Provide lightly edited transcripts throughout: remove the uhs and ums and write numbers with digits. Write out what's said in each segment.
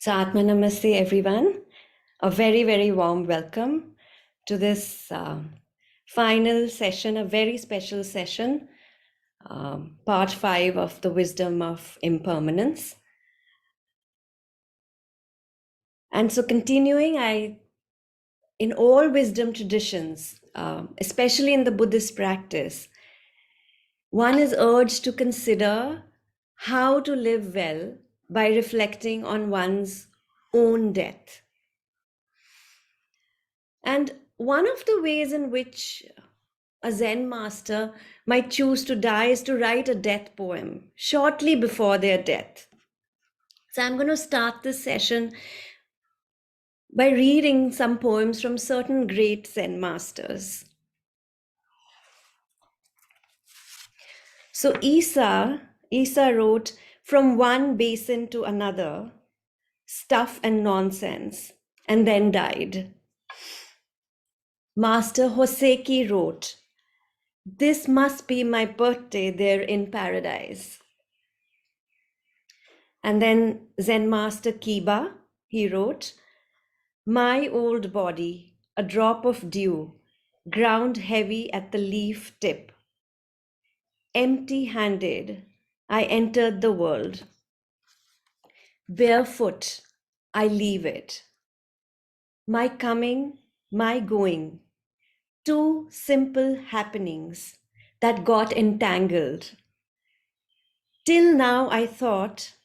So, Atma Namaste, everyone. A very, very warm welcome to this final session, a very special session, part 5 of the Wisdom of Impermanence. And so, continuing, in all wisdom traditions, especially in the Buddhist practice, one is urged to consider how to live well by reflecting on one's own death. And one of the ways in which a Zen master might choose to die is to write a death poem shortly before their death. So I'm going to start this session by reading some poems from certain great Zen masters. So Isa wrote, "From one basin to another, stuff and nonsense," and then died. Master Hoseki wrote, "This must be my birthday there in paradise." And then Zen Master Kiba, he wrote, "My old body, a drop of dew, ground heavy at the leaf tip. Empty-handed, I entered the world. Barefoot, I leave it. My coming, my going, two simple happenings that got entangled. Till now I thought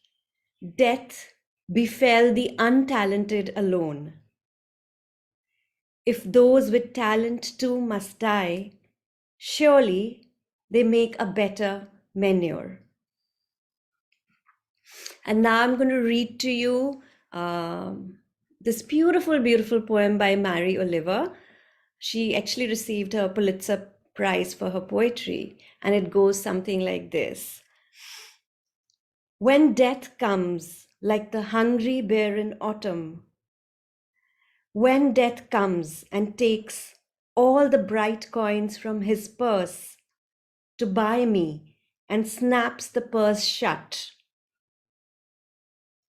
death befell the untalented alone. If those with talent too must die, surely they make a better manure." And now I'm going to read to you this beautiful, beautiful poem by Mary Oliver. She actually received her Pulitzer Prize for her poetry, and it goes something like this. When death comes like the hungry bear in autumn, when death comes and takes all the bright coins from his purse to buy me and snaps the purse shut,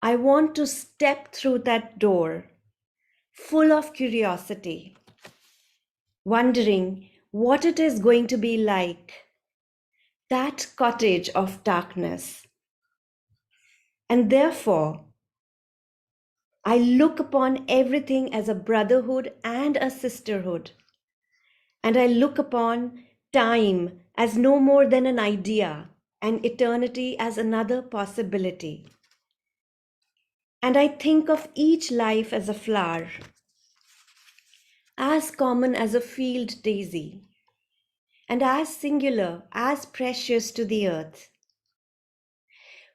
I want to step through that door full of curiosity, wondering what it is going to be like, that cottage of darkness. And therefore, I look upon everything as a brotherhood and a sisterhood. And I look upon time as no more than an idea and eternity as another possibility. And I think of each life as a flower, as common as a field daisy, and as singular, as precious to the earth.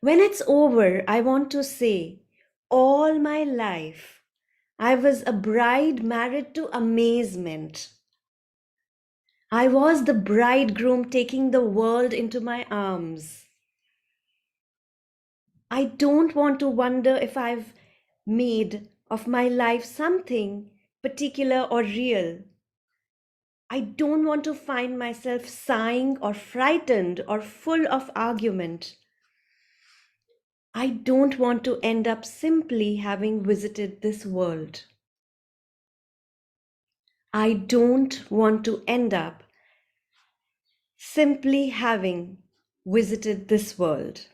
When it's over, I want to say, all my life, I was a bride married to amazement. I was the bridegroom taking the world into my arms. I don't want to wonder if I've made of my life something particular or real. I don't want to find myself sighing or frightened or full of argument. I don't want to end up simply having visited this world. I don't want to end up simply having visited this world.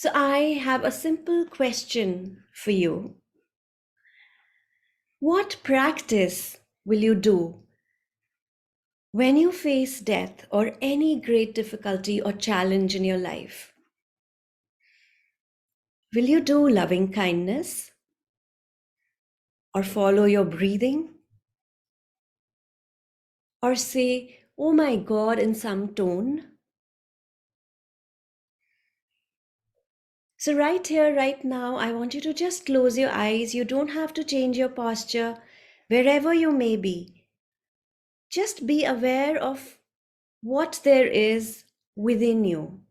So I have a simple question for you. What practice will you do when you face death or any great difficulty or challenge in your life? Will you do loving kindness or follow your breathing or say, "Oh my God," in some tone? So right here, right now, I want you to just close your eyes. You don't have to change your posture wherever you may be. Just be aware of what there is within you.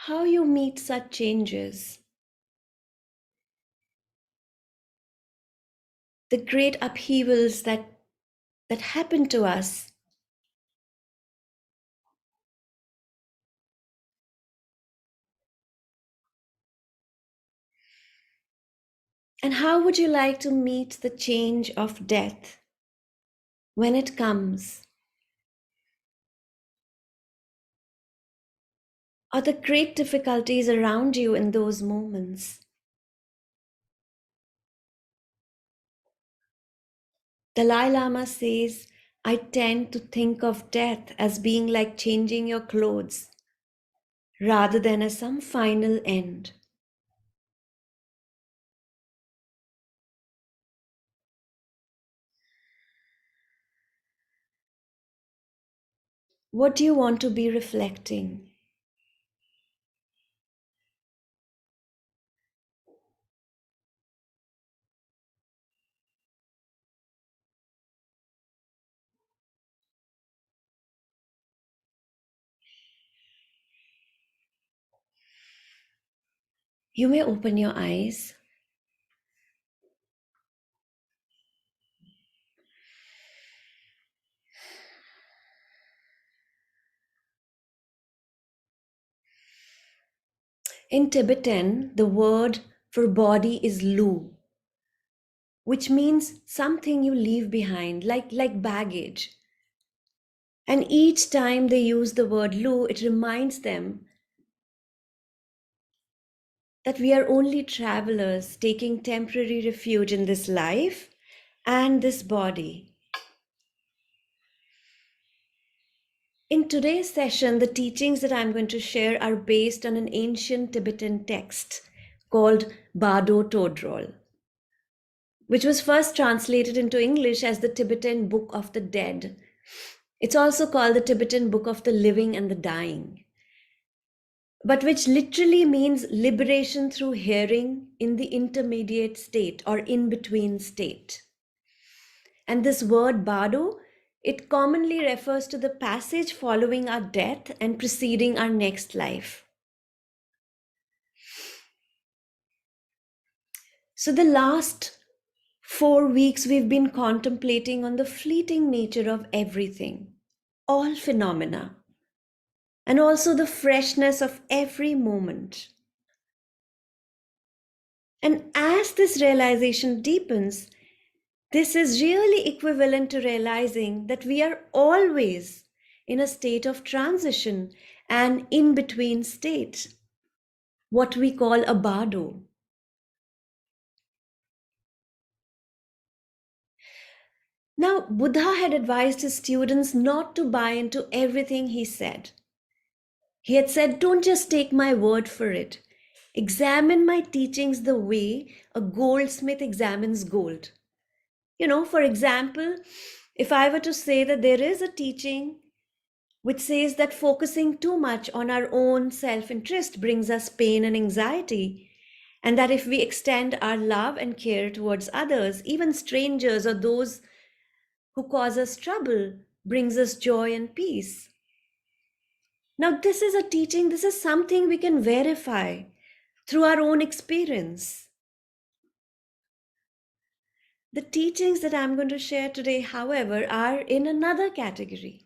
How you meet such changes. The great upheavals that that happened to us. And how would you like to meet the change of death when it comes? Or the great difficulties around you in those moments? Dalai Lama says, I tend to think of death as being like changing your clothes rather than as some final end. What do you want to be reflecting? You may open your eyes. In Tibetan, the word for body is lu, which means something you leave behind, like baggage. And each time they use the word lu, it reminds them that we are only travelers taking temporary refuge in this life and this body. In today's session, the teachings that I'm going to share are based on an ancient Tibetan text called Bardo Todrol, which was first translated into English as the Tibetan Book of the Dead. It's also called the Tibetan Book of the Living and the Dying, but which literally means liberation through hearing in the intermediate state or in between state. And this word bardo, it commonly refers to the passage following our death and preceding our next life. So the last 4 weeks we've been contemplating on the fleeting nature of everything, all phenomena, and also the freshness of every moment. And as this realization deepens, this is really equivalent to realizing that we are always in a state of transition and in between state, what we call a bardo. Now, Buddha had advised his students not to buy into everything he said. He had said, don't just take my word for it. Examine my teachings the way a goldsmith examines gold. For example, if I were to say that there is a teaching which says that focusing too much on our own self interest brings us pain and anxiety, and that if we extend our love and care towards others, even strangers or those who cause us trouble, brings us joy and peace. Now, this is a teaching, this is something we can verify through our own experience. The teachings that I'm going to share today, however, are in another category.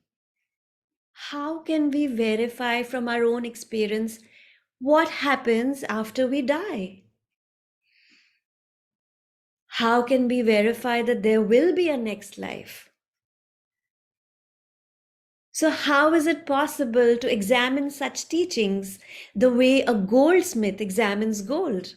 How can we verify from our own experience what happens after we die? How can we verify that there will be a next life? So, how is it possible to examine such teachings the way a goldsmith examines gold?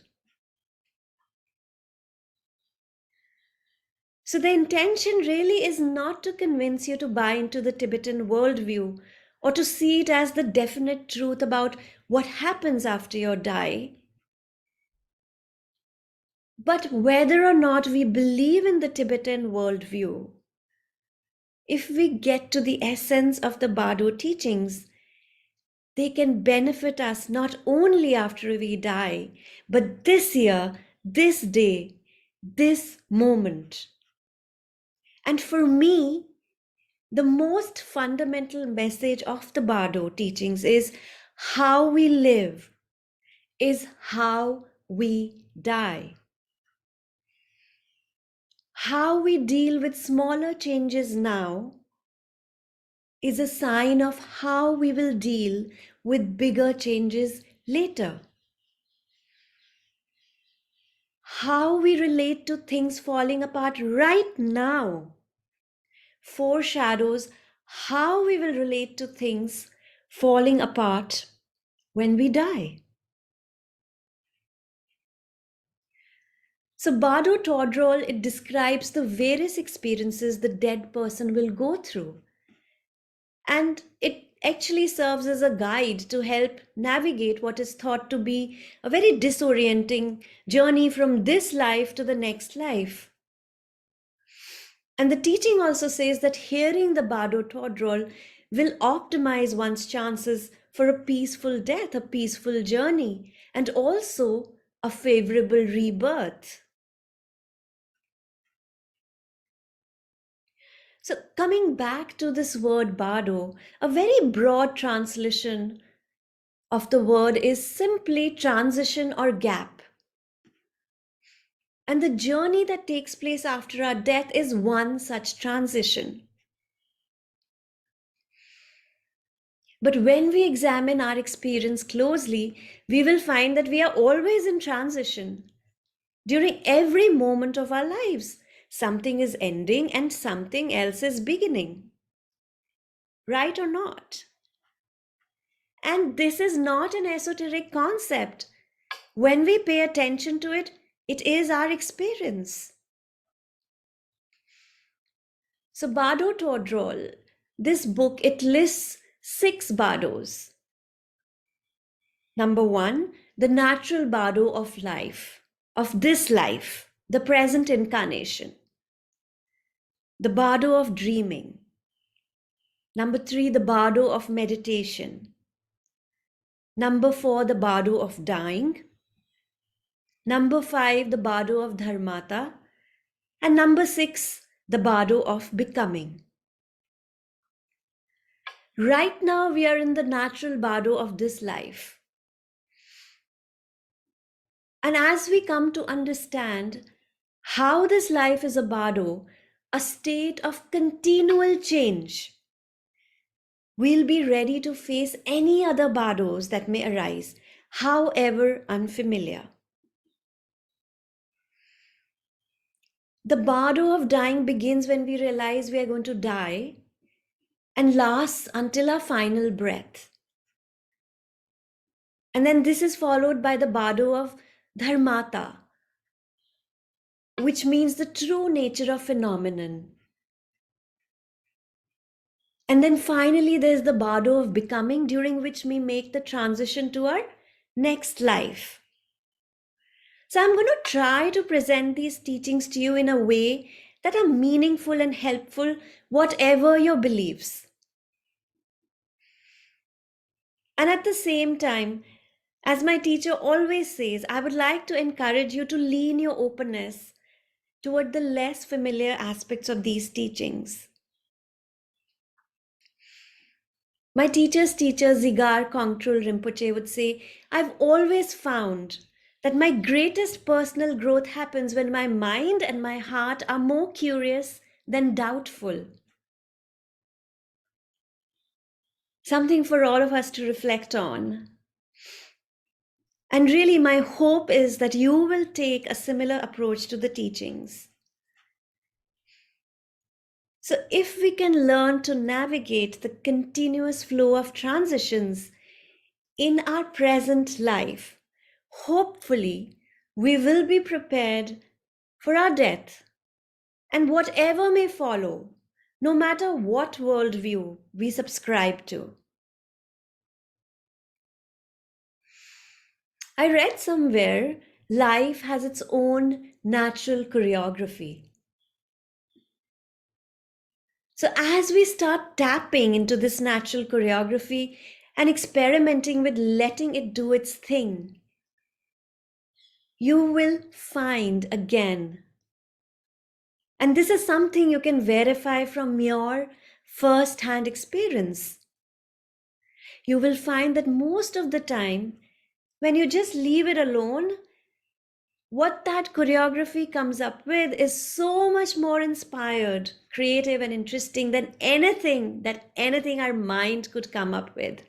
So, the intention really is not to convince you to buy into the Tibetan worldview or to see it as the definite truth about what happens after you die, but whether or not we believe in the Tibetan worldview. If we get to the essence of the Bardo teachings, they can benefit us not only after we die, but this year, this day, this moment. And for me, the most fundamental message of the Bardo teachings is how we live is how we die. How we deal with smaller changes now is a sign of how we will deal with bigger changes later. How we relate to things falling apart right now foreshadows how we will relate to things falling apart when we die. So, Bardo Todrol, it describes the various experiences the dead person will go through. And it actually serves as a guide to help navigate what is thought to be a very disorienting journey from this life to the next life. And the teaching also says that hearing the Bardo Todrol will optimize one's chances for a peaceful death, a peaceful journey, and also a favorable rebirth. So, coming back to this word Bardo, a very broad translation of the word is simply transition or gap. And the journey that takes place after our death is one such transition. But when we examine our experience closely, we will find that we are always in transition. During every moment of our lives, something is ending and something else is beginning. Right or not? And this is not an esoteric concept. When we pay attention to it, it is our experience. So, Bardo Todrol, this book, it lists 6 bardos. Number 1, the natural bardo of life, of this life, the present incarnation. The bardo of dreaming. Number 3, the bardo of meditation. Number 4, the bardo of dying. Number 5, the bardo of dharmata. And number 6, the bardo of becoming. Right now, we are in the natural bardo of this life. And as we come to understand how this life is a bardo, a state of continual change, we'll be ready to face any other bardos that may arise, however unfamiliar. The bardo of dying begins when we realize we are going to die and lasts until our final breath. And then this is followed by the bardo of dharmata, which means the true nature of phenomenon. And then finally, there's the bardo of becoming, during which we make the transition to our next life. So I'm going to try to present these teachings to you in a way that are meaningful and helpful, whatever your beliefs. And at the same time, as my teacher always says, I would like to encourage you to lean your openness toward the less familiar aspects of these teachings. My teacher's teacher, Zigar Kongtrul Rinpoche, would say, I've always found that my greatest personal growth happens when my mind and my heart are more curious than doubtful. Something for all of us to reflect on. And really, my hope is that you will take a similar approach to the teachings. So, if we can learn to navigate the continuous flow of transitions in our present life, hopefully, we will be prepared for our death and whatever may follow, no matter what worldview we subscribe to. I read somewhere life has its own natural choreography. So, as we start tapping into this natural choreography and experimenting with letting it do its thing, you will find again. And this is something you can verify from your first hand experience. You will find that most of the time, when you just leave it alone, what that choreography comes up with is so much more inspired, creative, and interesting than anything our mind could come up with.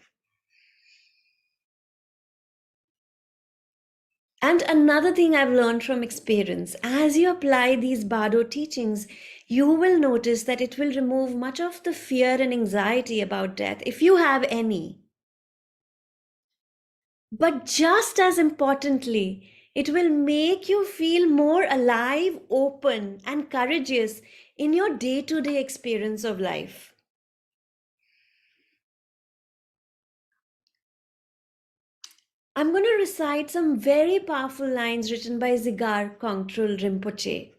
And another thing I've learned from experience, as you apply these Bardo teachings, you will notice that it will remove much of the fear and anxiety about death, if you have any. But just as importantly, it will make you feel more alive, open, and courageous in your day to day experience of life. I'm going to recite some very powerful lines written by Zigar Kongtrul Rinpoche.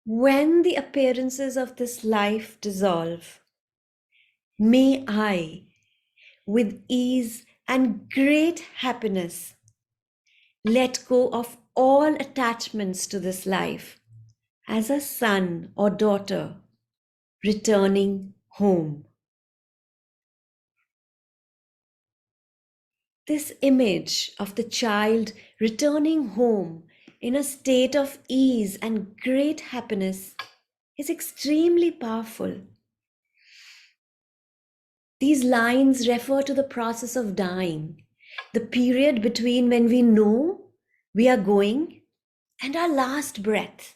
When the appearances of this life dissolve, may I, with ease and great happiness, let go of all attachments to this life as a son or daughter returning home. This image of the child returning home in a state of ease and great happiness is extremely powerful. These lines refer to the process of dying, the period between when we know we are going and our last breath.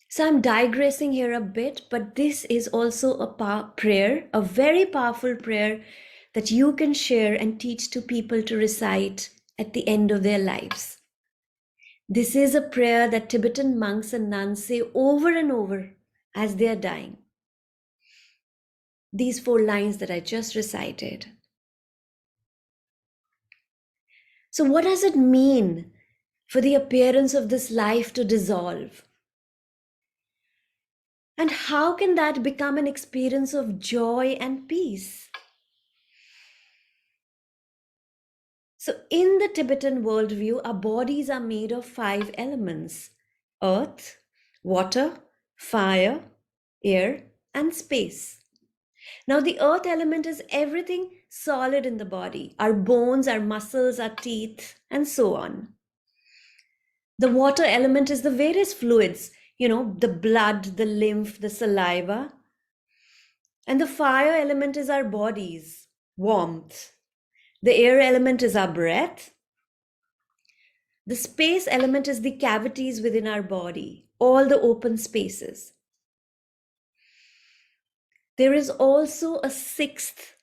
So I'm digressing here a bit, but this is also a prayer, a very powerful prayer that you can share and teach to people to recite at the end of their lives. This is a prayer that Tibetan monks and nuns say over and over as they are dying. These 4 lines that I just recited. So, what does it mean for the appearance of this life to dissolve? And how can that become an experience of joy and peace? So, in the Tibetan worldview, our bodies are made of 5 elements: earth, water, fire, air, and space. Now, the earth element is everything solid in the body: our bones, our muscles, our teeth, and so on. The water element is the various fluids, the blood, the lymph, the saliva. And the fire element is our bodies, warmth. The air element is our breath. The space element is the cavities within our body, all the open spaces. There is also a 6th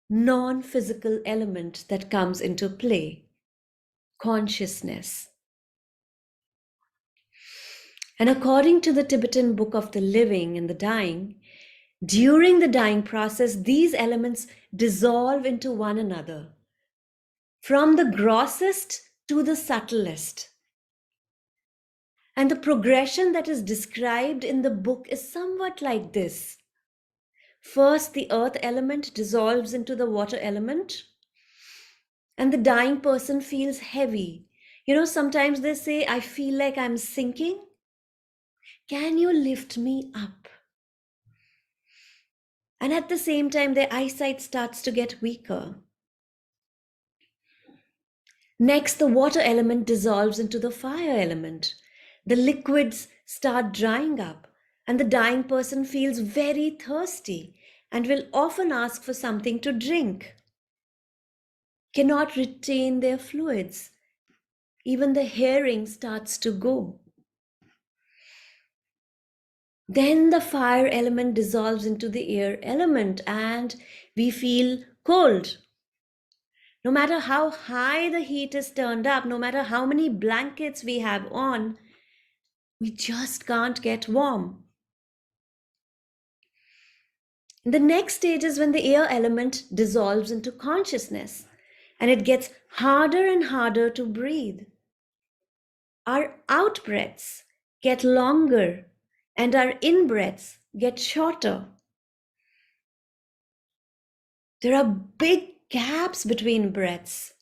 non-physical element that comes into play: consciousness. And according to the Tibetan Book of the Living and the Dying, during the dying process, these elements dissolve into one another, from the grossest to the subtlest. And the progression that is described in the book is somewhat like this. First, the earth element dissolves into the water element, and the dying person feels heavy. Sometimes they say, I feel like I'm sinking. Can you lift me up? And at the same time, their eyesight starts to get weaker. Next, the water element dissolves into the fire element. The liquids start drying up, and the dying person feels very thirsty and will often ask for something to drink. Cannot retain their fluids. Even the hearing starts to go. Then the fire element dissolves into the air element, and we feel cold. No matter how high the heat is turned up, no matter how many blankets we have on, we just can't get warm. The next stage is when the air element dissolves into consciousness, and it gets harder and harder to breathe. Our out breaths get longer and our in breaths get shorter. There are big gaps between breaths.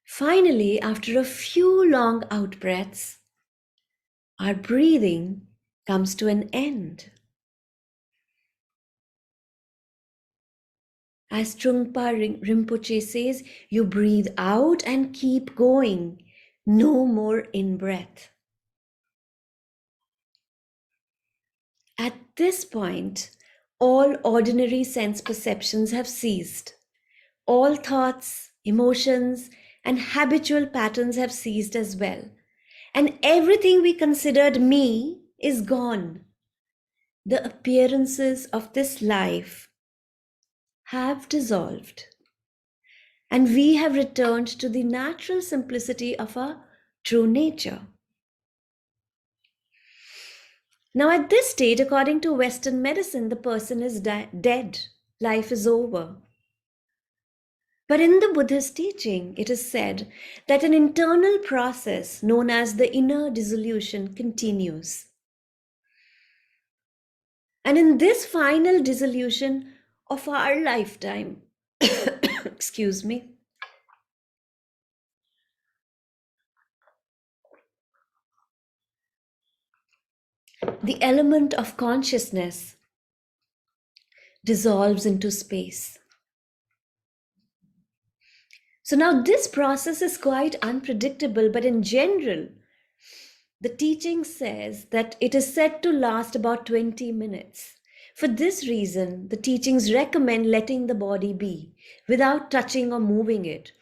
Finally, after a few long out breaths, our breathing comes to an end. As Trungpa Rinpoche says, you breathe out and keep going. No more in breath. At this point, all ordinary sense perceptions have ceased. All thoughts, emotions, and habitual patterns have ceased as well. And everything we considered me is gone. The appearances of this life have dissolved. And we have returned to the natural simplicity of our true nature. Now, at this state, according to Western medicine, the person is dead. Life is over. But in the Buddhist teaching, it is said that an internal process known as the inner dissolution continues. And in this final dissolution of our lifetime, excuse me, the element of consciousness dissolves into space. So now this process is quite unpredictable, but in general, the teaching says that it is said to last about 20 minutes. For this reason, the teachings recommend letting the body be without touching or moving it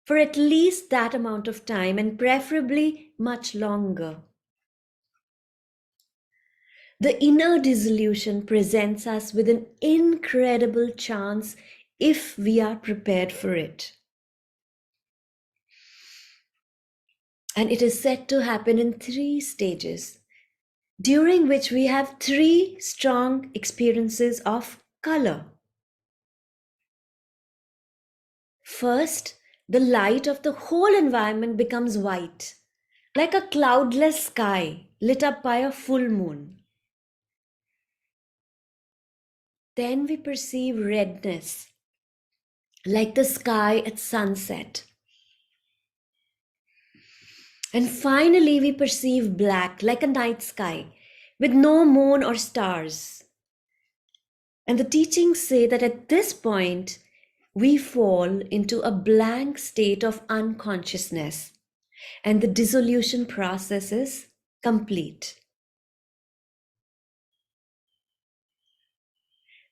for at least that amount of time, and preferably much longer. The inner dissolution presents us with an incredible chance if we are prepared for it. And it is said to happen in 3 stages, during which we have 3 strong experiences of color. First, the light of the whole environment becomes white, like a cloudless sky lit up by a full moon. Then we perceive redness, like the sky at sunset. And finally, we perceive black, like a night sky, with no moon or stars. And the teachings say that at this point, we fall into a blank state of unconsciousness, and the dissolution process is complete.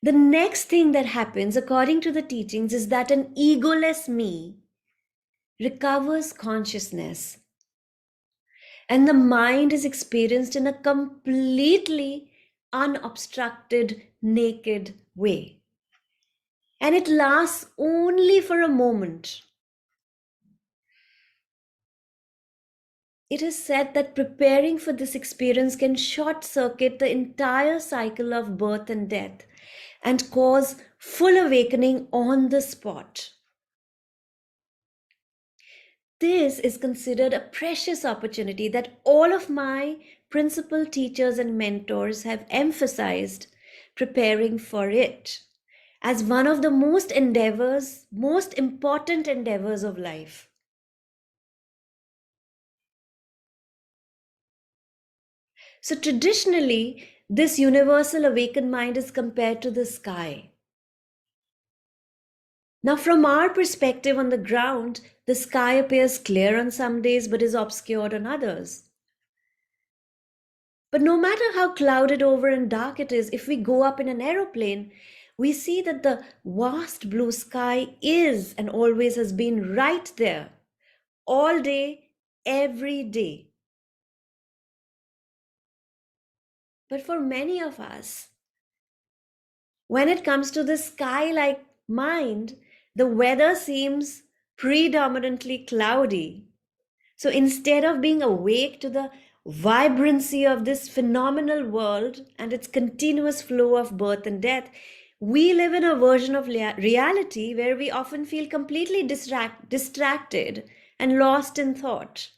The next thing that happens, according to the teachings, is that an egoless me recovers consciousness, and the mind is experienced in a completely unobstructed, naked way. And it lasts only for a moment. It is said that preparing for this experience can short circuit the entire cycle of birth and death and cause full awakening on the spot. This is considered a precious opportunity that all of my principal teachers and mentors have emphasized preparing for it as one of the most important endeavors of life. So traditionally, this universal awakened mind is compared to the sky. Now, from our perspective on the ground, the sky appears clear on some days but is obscured on others. But no matter how clouded over and dark it is, if we go up in an aeroplane, we see that the vast blue sky is and always has been right there, all day, every day. But for many of us, when it comes to the sky-like mind, the weather seems predominantly cloudy. So instead of being awake to the vibrancy of this phenomenal world and its continuous flow of birth and death, we live in a version of reality where we often feel completely distracted and lost in thought.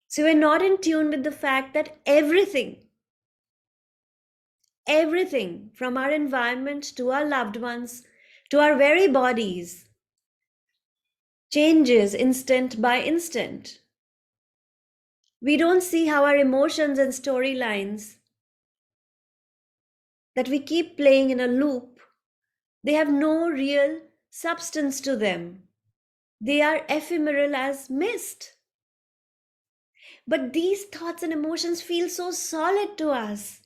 So we're not in tune with the fact that everything from our environment to our loved ones to our very bodies changes instant by instant. We don't see how our emotions and storylines that we keep playing in a loop, They have no real substance to them. They are ephemeral as mist. But these thoughts and emotions feel so solid to us,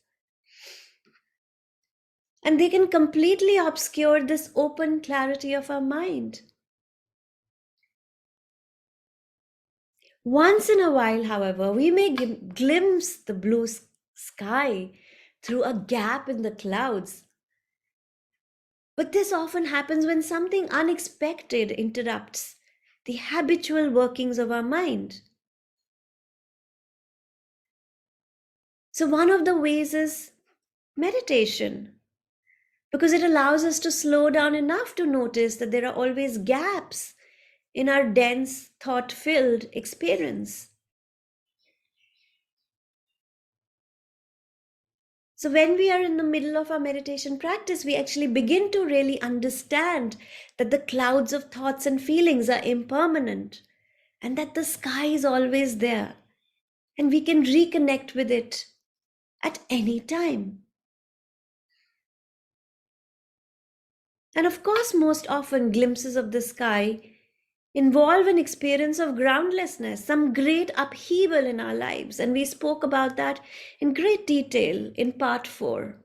and they can completely obscure this open clarity of our mind. Once in a while, however, we may glimpse the blue sky through a gap in the clouds. But this often happens when something unexpected interrupts the habitual workings of our mind. So, one of the ways is meditation, because it allows us to slow down enough to notice that there are always gaps in our dense, thought filled experience. So, when we are in the middle of our meditation practice, we actually begin to really understand that the clouds of thoughts and feelings are impermanent and that the sky is always there and we can reconnect with it at any time. And of course, most often, glimpses of the sky involve an experience of groundlessness, some great upheaval in our lives. And we spoke about that in great detail in part 4.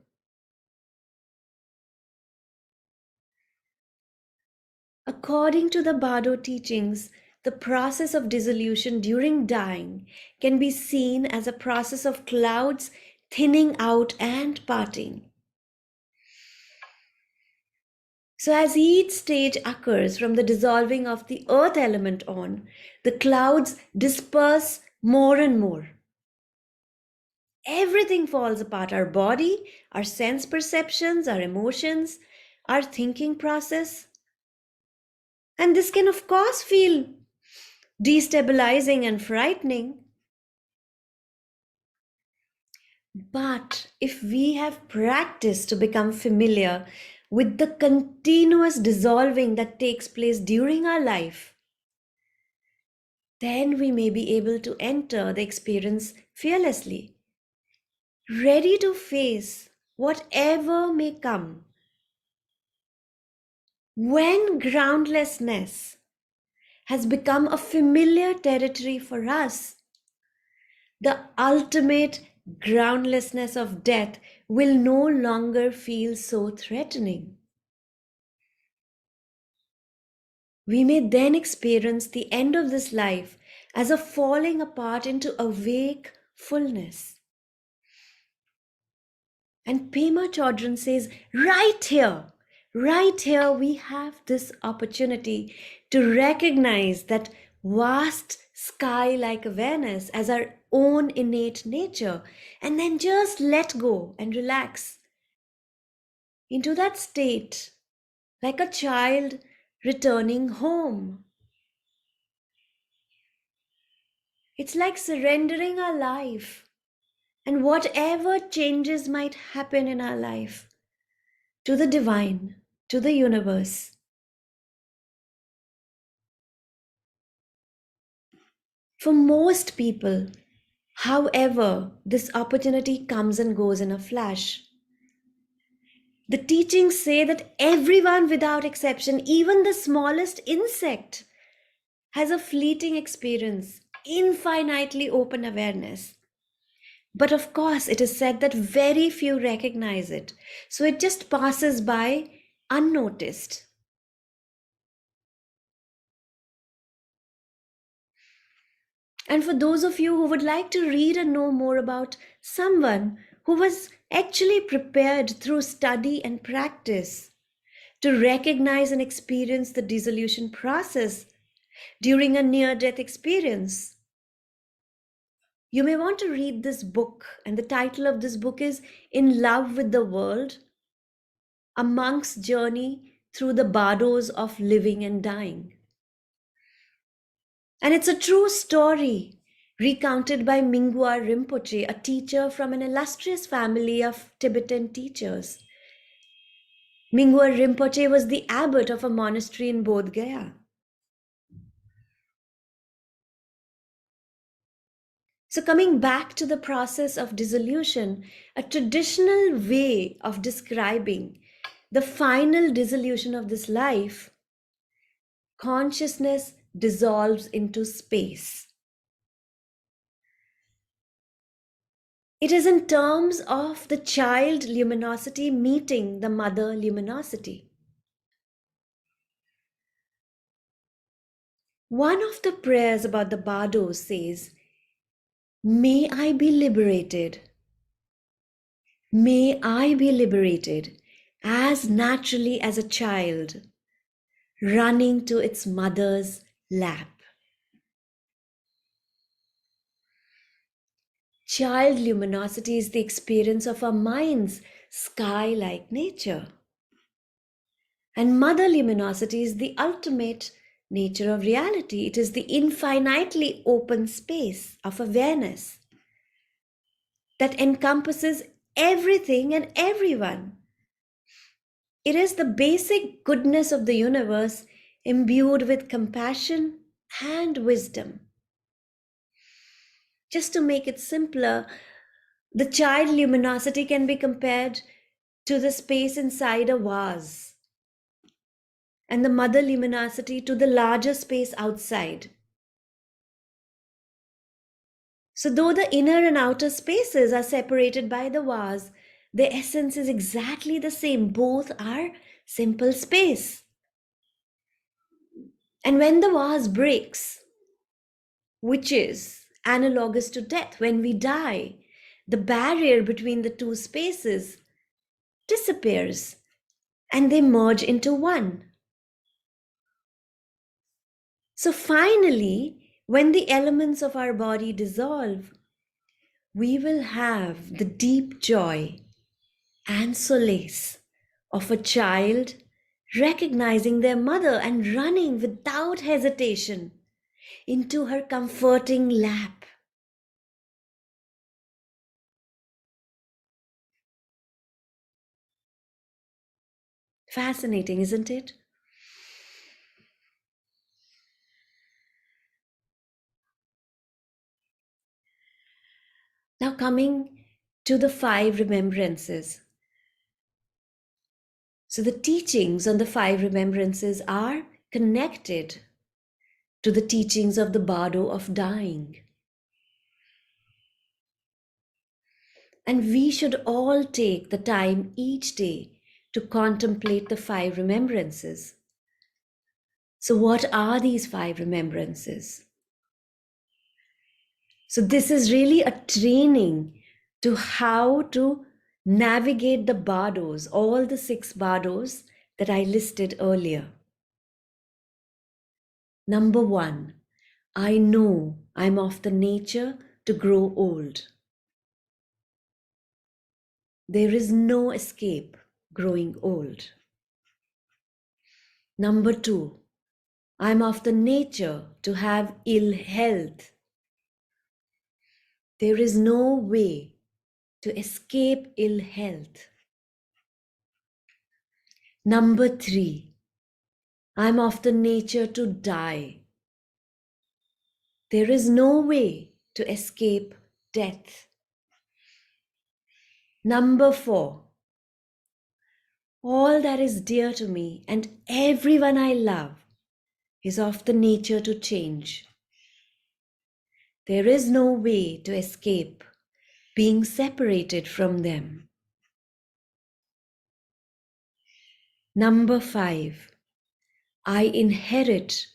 According to the Bardo teachings, the process of dissolution during dying can be seen as a process of clouds thinning out and parting. So, as each stage occurs from the dissolving of the earth element on, the clouds disperse more and more. Everything falls apart, our body, our sense perceptions, our emotions, our thinking process. And this can, of course, feel destabilizing and frightening. But if we have practiced to become familiar with the continuous dissolving that takes place during our life, then we may be able to enter the experience fearlessly, ready to face whatever may come. When groundlessness has become a familiar territory for us, the ultimate groundlessness of death will no longer feel so threatening. We may then experience the end of this life as a falling apart into awake fullness. And Pema Chodron says, right here, we have this opportunity to recognize that vast sky like awareness as our own innate nature, and then just let go and relax into that state like a child returning home. It's like surrendering our life and whatever changes might happen in our life to the divine, to the universe. For most people, however, this opportunity comes and goes in a flash. The teachings say that everyone without exception, even the smallest insect, has a fleeting experience, infinitely open awareness. But of course, it is said that very few recognize it. So it just passes by unnoticed. And for those of you who would like to read and know more about someone who was actually prepared through study and practice to recognize and experience the dissolution process during a near death experience, you may want to read this book. And the title of this book is In Love with the World: A Monk's Journey Through the Bardos of Living and Dying. And it's a true story recounted by Mingyur Rinpoche, a teacher from an illustrious family of Tibetan teachers. Mingyur Rinpoche was the abbot of a monastery in Bodh Gaya. So, coming back to the process of dissolution, a traditional way of describing the final dissolution of this life, consciousness dissolves into space. It is in terms of the child luminosity meeting the mother luminosity. One of the prayers about the Bardo says, "May I be liberated. May I be liberated as naturally as a child running to its mother's lap." Child luminosity is the experience of our mind's sky like nature. And mother luminosity is the ultimate nature of reality. It is the infinitely open space of awareness that encompasses everything and everyone. It is the basic goodness of the universe imbued with compassion and wisdom. Just to make it simpler, the child luminosity can be compared to the space inside a vase, and the mother luminosity to the larger space outside. So, though the inner and outer spaces are separated by the vase, their essence is exactly the same. Both are simple space. And when the vase breaks, which is analogous to death, when we die, the barrier between the two spaces disappears and they merge into one. So finally, when the elements of our body dissolve, we will have the deep joy and solace of a child recognizing their mother and running without hesitation into her comforting lap. Fascinating, isn't it? Now, coming to the five remembrances. So, the teachings on the five remembrances are connected to the teachings of the Bardo of dying. And we should all take the time each day to contemplate the five remembrances. So, what are these five remembrances? So, this is really a training to how to navigate the bardos, all the six bardos that I listed earlier. Number one, I know I'm of the nature to grow old. There is no escape growing old. Number two, I'm of the nature to have ill health. There is no way to escape ill health. Number three, I'm of the nature to die. There is no way to escape death. Number four, all that is dear to me and everyone I love is of the nature to change. There is no way to escape being separated from them. Number five, I inherit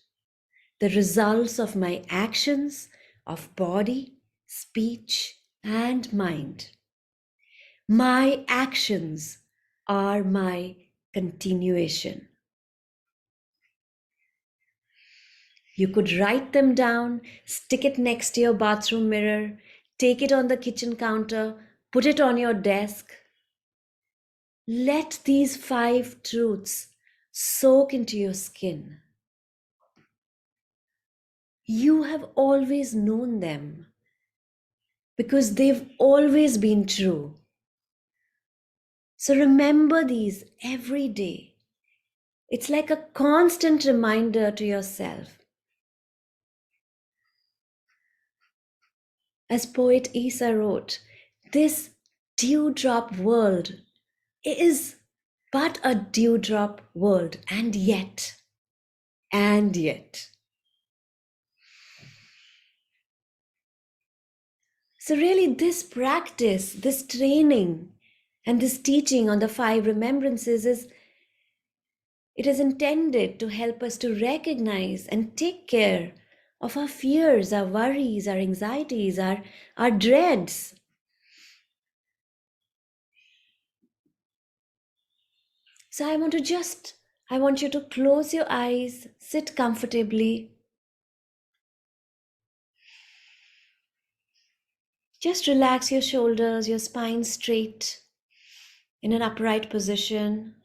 the results of my actions of body, speech, and mind. My actions are my continuation. You could write them down, stick it next to your bathroom mirror, take it on the kitchen counter, put it on your desk. Let these five truths soak into your skin. You have always known them because they've always been true. So remember these every day. It's like a constant reminder to yourself. As poet Isa wrote, this dewdrop world is but a dewdrop world. And yet. So, really, this practice, this training, and this teaching on the five remembrances it is intended to help us to recognize and take care of our fears, our worries, our anxieties, our dreads. So I want you to close your eyes, sit comfortably, just relax your shoulders, your spine straight in an upright position.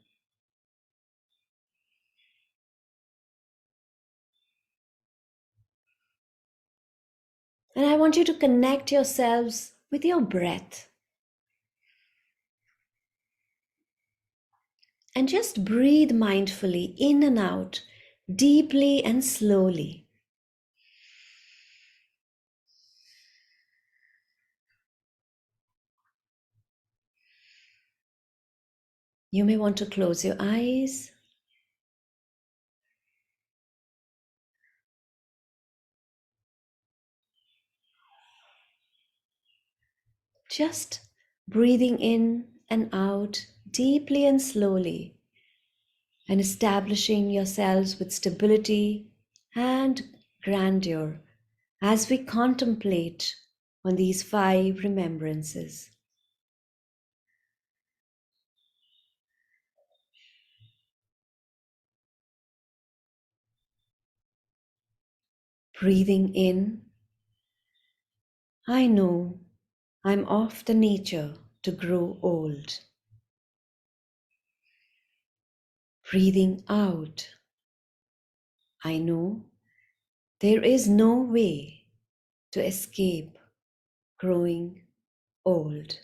And I want you to connect yourselves with your breath. And just breathe mindfully in and out, deeply and slowly. You may want to close your eyes. Just breathing in and out deeply and slowly, and establishing yourselves with stability and grandeur as we contemplate on these five remembrances. Breathing in, I know I'm of the nature to grow old. Breathing out, I know there is no way to escape growing old.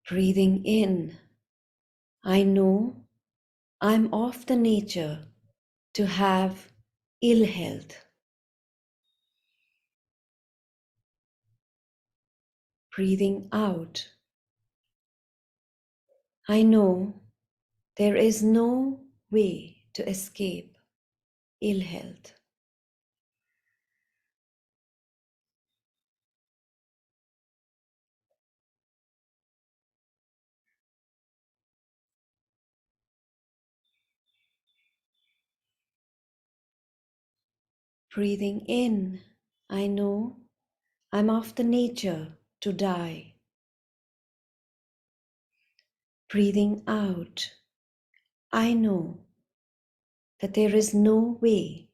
Breathing in, I know I'm of the nature to have ill health. Breathing out, I know there is no way to escape ill health. Breathing in, I know I'm of the nature to die. Breathing out, I know that there is no way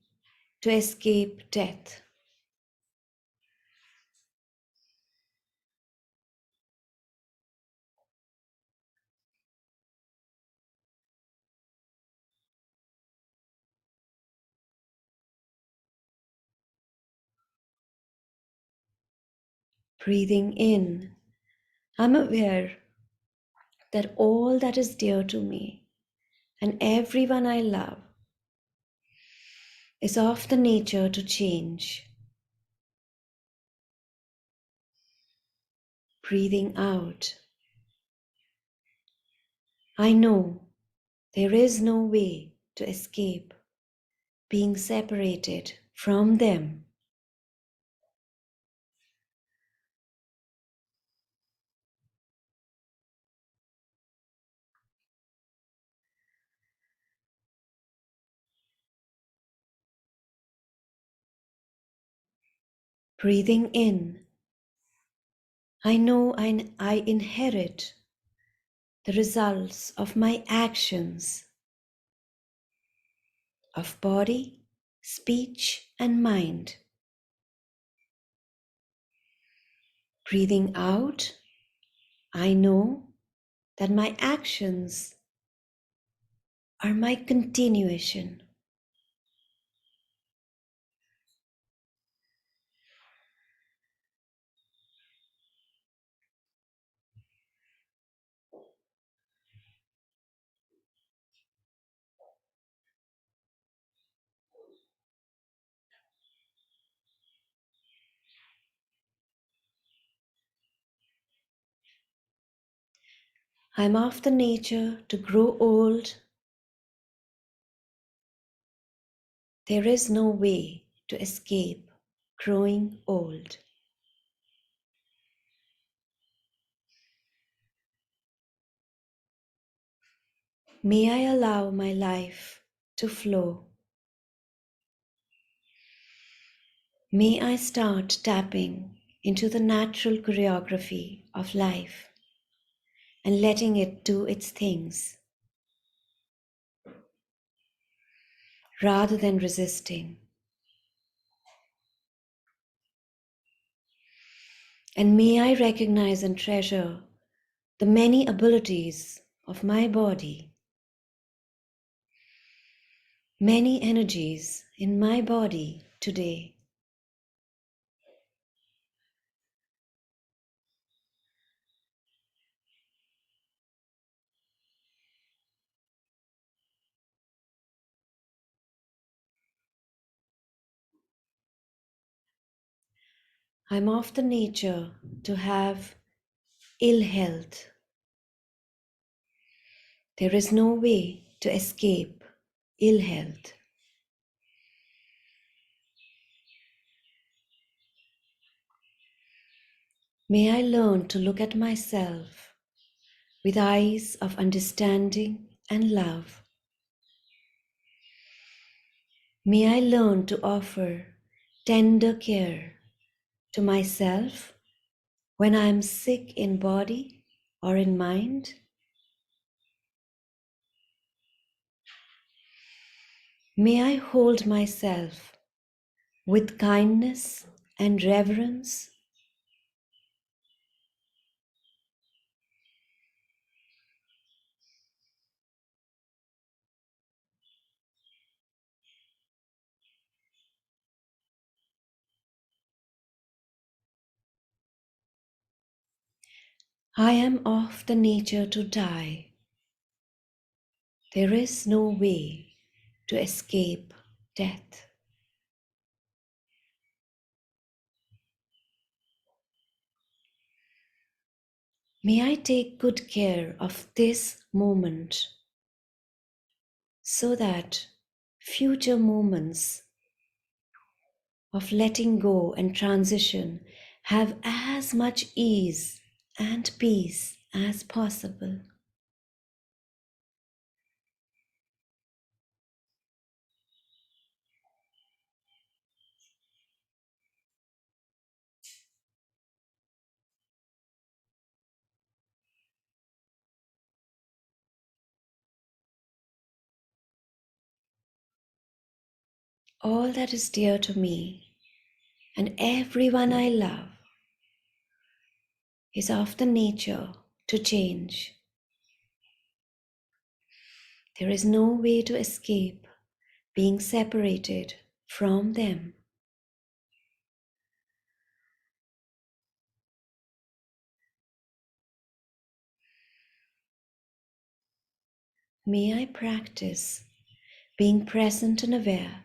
to escape death. Breathing in, I'm aware that all that is dear to me and everyone I love is of the nature to change. Breathing out, I know there is no way to escape being separated from them. Breathing in, I know I inherit the results of my actions of body, speech, and mind. Breathing out, I know that my actions are my continuation. I'm of the nature to grow old. There is no way to escape growing old. May I allow my life to flow. May I start tapping into the natural choreography of life and letting it do its things rather than resisting. And may I recognize and treasure the many abilities of my body, many energies in my body today. I'm of the nature to have ill health. There is no way to escape ill health. May I learn to look at myself with eyes of understanding and love. May I learn to offer tender care to myself when I am sick in body or in mind. May I hold myself with kindness and reverence. I am of the nature to die. There is no way to escape death. May I take good care of this moment so that future moments of letting go and transition have as much ease and peace as possible. All that is dear to me and everyone I love is of the nature to change. There is no way to escape being separated from them. May I practice being present and aware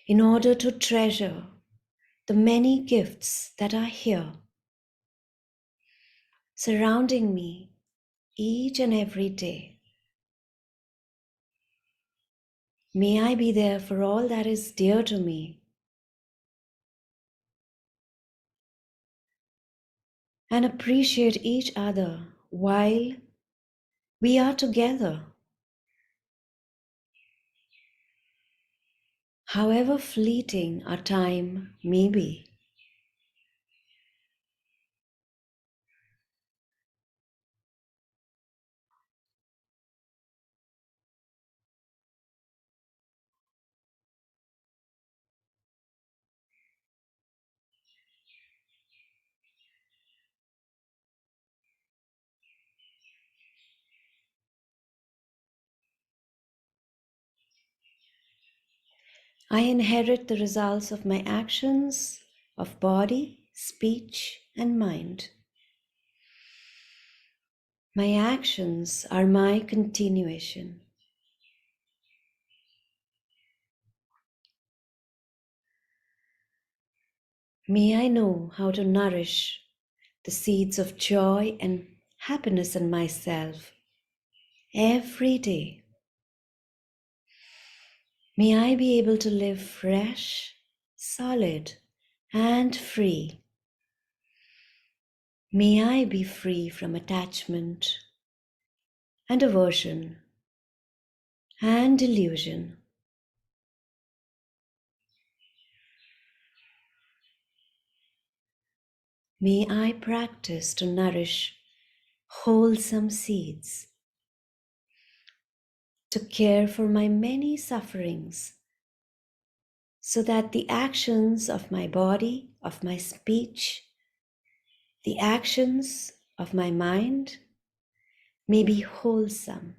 in order to treasure the many gifts that are here, surrounding me each and every day. May I be there for all that is dear to me and appreciate each other while we are together. However fleeting our time may be. I inherit the results of my actions of body, speech, and mind. My actions are my continuation. May I know how to nourish the seeds of joy and happiness in myself every day. May I be able to live fresh, solid, and free. May I be free from attachment and aversion and delusion. May I practice to nourish wholesome seeds, to care for my many sufferings, so that the actions of my body, of my speech, the actions of my mind may be wholesome,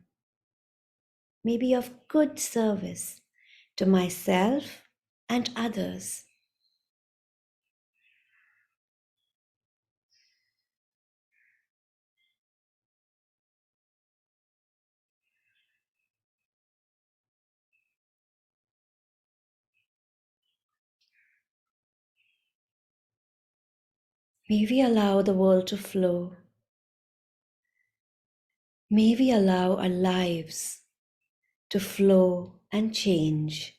may be of good service to myself and others. May we allow the world to flow. May we allow our lives to flow and change.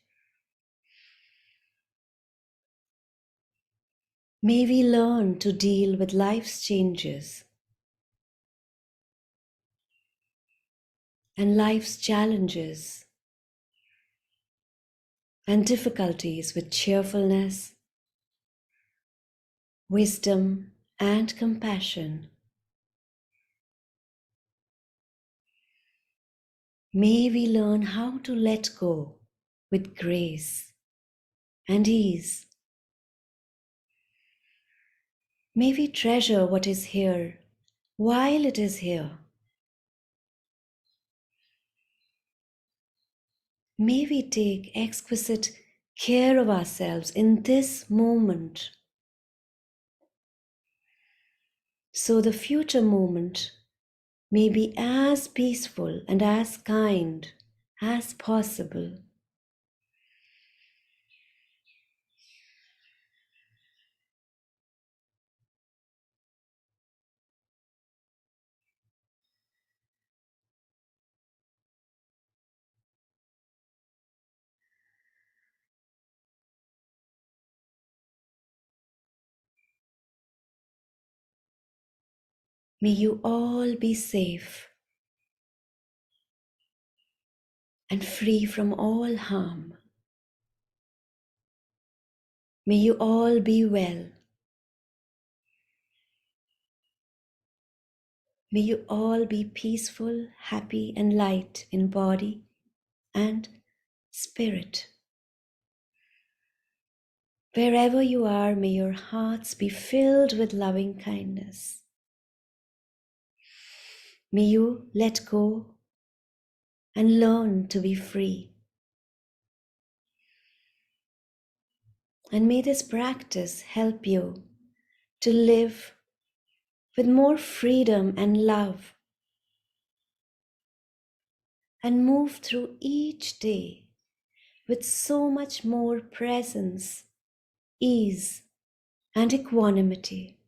May we learn to deal with life's changes and life's challenges and difficulties with cheerfulness, wisdom, and compassion. May we learn how to let go with grace and ease. May we treasure what is here while it is here. May we take exquisite care of ourselves in this moment, so the future moment may be as peaceful and as kind as possible. May you all be safe and free from all harm. May you all be well. May you all be peaceful, happy, and light in body and spirit. Wherever you are, may your hearts be filled with loving kindness. May you let go and learn to be free. And may this practice help you to live with more freedom and love, and move through each day with so much more presence, ease, and equanimity.